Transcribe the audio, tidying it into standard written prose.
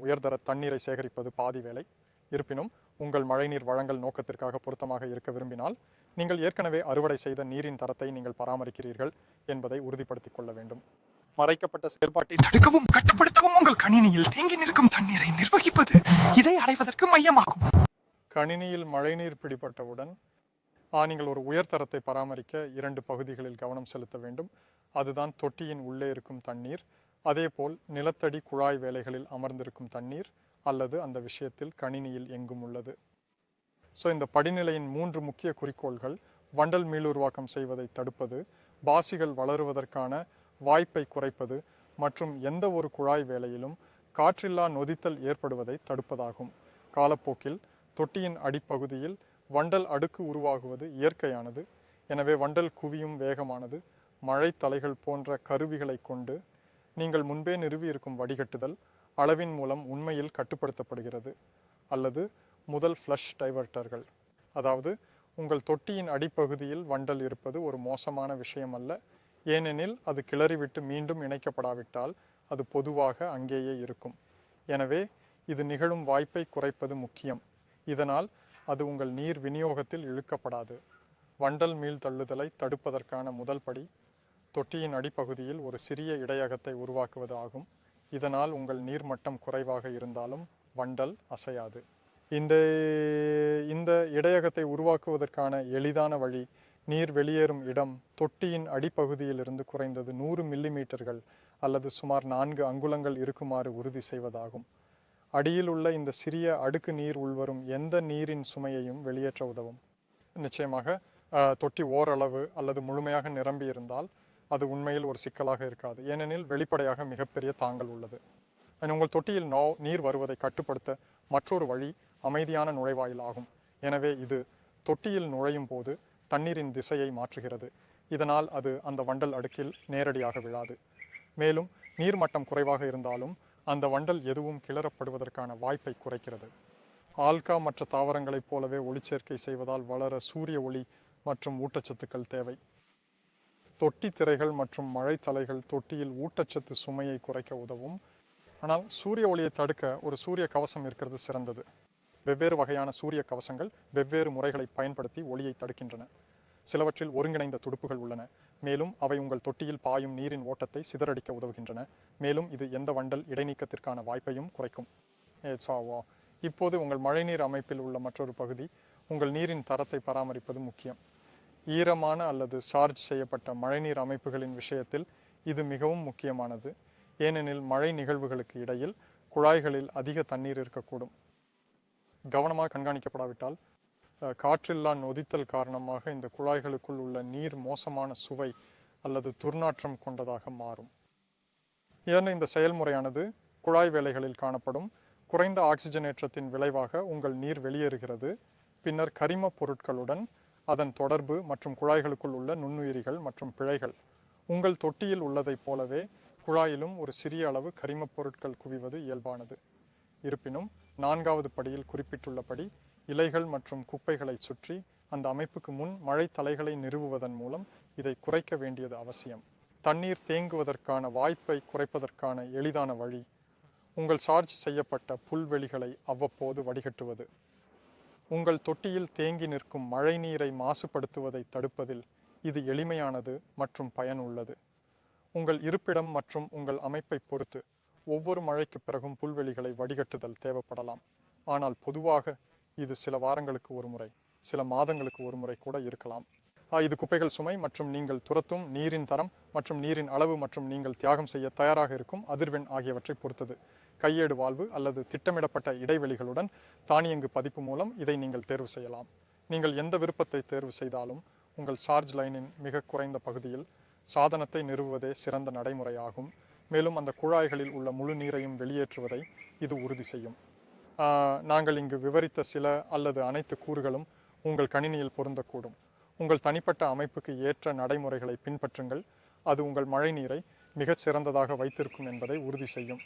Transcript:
உயர்தர தண்ணீரை சேகரிப்பது பாதி வேலை. இருப்பினும் உங்கள் மழைநீர் வழங்கல் நோக்கத்திற்காக பொருத்தமாக இருக்க விரும்பினால் நீங்கள் ஏற்கனவே அறுவடை செய்த நீரின் தரத்தை நீங்கள் பராமரிக்கிறீர்கள் என்பதை உறுதிப்படுத்திக் கொள்ள வேண்டும். மறைக்கப்பட்ட செயல்பாட்டை தடுக்கவும் கட்டுப்படுத்தவும் உங்கள் கணினியில் தேங்கி நிற்கும் தண்ணீரை நிர்வகிப்பது இதை அடைவதற்கு மையமாகும். கணினியில் மழைநீர் பிடிபட்டவுடன் நீங்கள் ஒரு உயர்தரத்தை பராமரிக்க 2 பகுதிகளில் கவனம் செலுத்த வேண்டும். அதுதான் தொட்டியின் உள்ளே இருக்கும் தண்ணீர், அதேபோல் நிலத்தடி குழாய் வேலைகளில் அமர்ந்திருக்கும் தண்ணீர், அல்லது அந்த விஷயத்தில் கணினியில் எங்கும் உள்ளது. இந்த படிநிலையின் 3 முக்கிய குறிக்கோள்கள் வண்டல் மீளுருவாக்கம் செய்வதை தடுப்பது, பாசிகள் வளருவதற்கான வாய்ப்பை குறைப்பது மற்றும் எந்த ஒரு குழாய் வேலையிலும் காற்றில்லா நொதித்தல் ஏற்படுவதை தடுப்பதாகும். காலப்போக்கில் தொட்டியின் அடிப்பகுதியில் வண்டல் அடுக்கு உருவாகுவது இயற்கையானது. எனவே வண்டல் குவியும் வேகமானது மழை தலைகள் போன்ற கருவிகளை கொண்டு நீங்கள் முன்பே நிறுவியிருக்கும் வடிகட்டுதல் அளவின் மூலம் உண்மையில் கட்டுப்படுத்தப்படுகிறது. அல்லது முதல் ஃப்ளஷ் டைவர்ட்டர்கள், அதாவது உங்கள் தொட்டியின் அடிப்பகுதியில் வண்டல் இருப்பது ஒரு மோசமான விஷயம் அல்ல, ஏனெனில் அது கிளறிவிட்டு மீண்டும் இணைக்கப்படாவிட்டால் அது பொதுவாக அங்கேயே இருக்கும். எனவே இது நிகழும் வாய்ப்பை குறைப்பது முக்கியம். இதனால் அது உங்கள் நீர் விநியோகத்தில் இழுக்கப்படாது. வண்டல் மீள்தள்ளுதலை தடுப்பதற்கான முதல் படி தொட்டியின் அடிப்பகுதியில் ஒரு சிறிய இடையகத்தை உருவாக்குவது ஆகும். இதனால் உங்கள் நீர்மட்டம் குறைவாக இருந்தாலும் வண்டல் அசையாது. இந்த இடையகத்தை உருவாக்குவதற்கான எளிதான வழி நீர் வெளியேறும் இடம் தொட்டியின் அடிப்பகுதியிலிருந்து குறைந்தது 100 மில்லிமீட்டர்கள் அல்லது சுமார் 4 அங்குலங்கள் இருக்குமாறு உறுதி செய்வதாகும். அடியில் உள்ள இந்த சிறிய அடுக்கு நீர் உள்வரும் எந்த நீரின் சுமையையும் வெளியேற்ற உதவும். நிச்சயமாக தொட்டி ஓரளவு அல்லது முழுமையாக நிரம்பி இருந்தால் அது உண்மையில் ஒரு சிக்கலாக இருக்காது, ஏனெனில் வெளிப்படையாக மிகப்பெரிய தாங்கல் உள்ளது. உங்கள் தொட்டியில் நீர் வருவதை கட்டுப்படுத்த மற்றொரு வழி அமைதியான நுழைவாயில் ஆகும். எனவே இது தொட்டியில் நுழையும் போது தண்ணீரின் திசையை மாற்றுகிறது. இதனால் அது அந்த வண்டல் அடுக்கில் நேரடியாக விழாது. மேலும் நீர்மட்டம் குறைவாக இருந்தாலும் அந்த வண்டல் எதுவும் கிளறப்படுவதற்கான வாய்ப்பை குறைக்கிறது. ஆல்கா மற்ற தாவரங்களைப் போலவே ஒளிச்சேர்க்கை செய்வதால் வளர சூரிய ஒளி மற்றும் ஊட்டச்சத்துக்கள் தேவை. தொட்டி திரைகள் மற்றும் மழை தலைகள் தொட்டியில் ஊட்டச்சத்து சுமையை குறைக்க உதவும். ஆனால் சூரிய ஒளியை தடுக்க ஒரு சூரிய கவசம் இருக்கிறது சிறந்தது. வெவ்வேறு வகையான சூரிய கவசங்கள் வெவ்வேறு முறைகளை பயன்படுத்தி ஒளியை தடுக்கின்றன. சிலவற்றில் ஒருங்கிணைந்த துடுப்புகள் உள்ளன, மேலும் அவை உங்கள் தொட்டியில் பாயும் நீரின் ஓட்டத்தை சிதறடிக்க உதவுகின்றன. மேலும் இது எந்த வண்டல் இடைநீக்கத்திற்கான வாய்ப்பையும் குறைக்கும். இப்போது உங்கள் மழைநீர் அமைப்பில் உள்ள மற்றொரு பகுதி உங்கள் நீரின் தரத்தை பராமரிப்பது முக்கியம். ஈரமான அல்லது சார்ஜ் செய்யப்பட்ட மழைநீர் அமைப்புகளின் விஷயத்தில் இது மிகவும் முக்கியமானது, ஏனெனில் மழை நிகழ்வுகளுக்கு இடையில் குழாய்களில் அதிக தண்ணீர் இருக்கக்கூடும். கவனமாக கண்காணிக்கப்படாவிட்டால் காற்றில்லா நொதித்தல் காரணமாக இந்த குழாய்களுக்குள் உள்ள நீர் மோசமான சுவை அல்லது துர்நாற்றம் கொண்டதாக மாறும். இந்த செயல்முறையானது குழாய் வேலைகளில் காணப்படும் குறைந்த ஆக்சிஜனேற்றத்தின் விளைவாக உங்கள் நீர் வெளியேறுகிறது. பின்னர் கரிம பொருட்களுடன் அதன் தொடர்பு மற்றும் குழாய்களுக்குள் உள்ள நுண்ணுயிரிகள் மற்றும் பிழைகள். உங்கள் தொட்டியில் உள்ளதைப் போலவே குழாயிலும் ஒரு சிறிய அளவு கரிம பொருட்கள் குவிவது இயல்பானது. இருப்பினும் 4வது படியில் குறிப்பிட்டுள்ளபடி இலைகள் மற்றும் குப்பைகளை சுற்றி அந்த அமைப்புக்கு முன் மழை தலைகளை நிறுவுவதன் மூலம் இதை குறைக்க வேண்டியது அவசியம். தண்ணீர் தேங்குவதற்கான வாய்ப்பை குறைப்பதற்கான எளிதான வழி உங்கள் சார்ஜ் செய்யப்பட்ட புல்வெளிகளை அவ்வப்போது வடிகட்டுவது. உங்கள் தொட்டியில் தேங்கி நிற்கும் மழை நீரை மாசுபடுத்துவதை தடுப்பதில் இது எளிமையானது மற்றும் பயனுள்ளது. உங்கள் இருப்பிடம் மற்றும் உங்கள் அமைப்பை பொறுத்து ஒவ்வொரு மழைக்கு பிறகும் புல்வெளிகளை வடிகட்டுதல் தேவைப்படலாம். ஆனால் பொதுவாக இது சில வாரங்களுக்கு ஒரு முறை, சில மாதங்களுக்கு ஒரு முறை கூட இருக்கலாம். இது குப்பைகள் சுமை மற்றும் நீங்கள் துரத்தும் நீரின் தரம் மற்றும் நீரின் அளவு மற்றும் நீங்கள் தியாகம் செய்ய தயாராக இருக்கும் அதிர்வெண் ஆகியவற்றை பொறுத்தது. கையேடு வாழ்வு அல்லது திட்டமிடப்பட்ட இடைவெளிகளுடன் தானியங்கு பதிப்பு மூலம் இதை நீங்கள் தேர்வு செய்யலாம். நீங்கள் எந்த விருப்பத்தை தேர்வு செய்தாலும் உங்கள் சார்ஜ் லைனின் மிக குறைந்த பகுதியில் சாதனத்தை நிறுவுவதே சிறந்த நடைமுறையாகும். மேலும் அந்த குழாய்களில் உள்ள முழு நீரையும் வெளியேற்றுவதை இது உறுதி செய்யும். நாங்கள் இங்கு விவரித்த சில அல்லது அனைத்து கூறுகளும் உங்கள் கணினியில் பொருந்தக்கூடும். உங்கள் தனிப்பட்ட அமைப்புக்கு ஏற்ற நடைமுறைகளை பின்பற்றுங்கள். அது உங்கள் மழை நீரை மிகச் சிறந்ததாக வைத்திருக்கும் என்பதை உறுதி செய்யும்.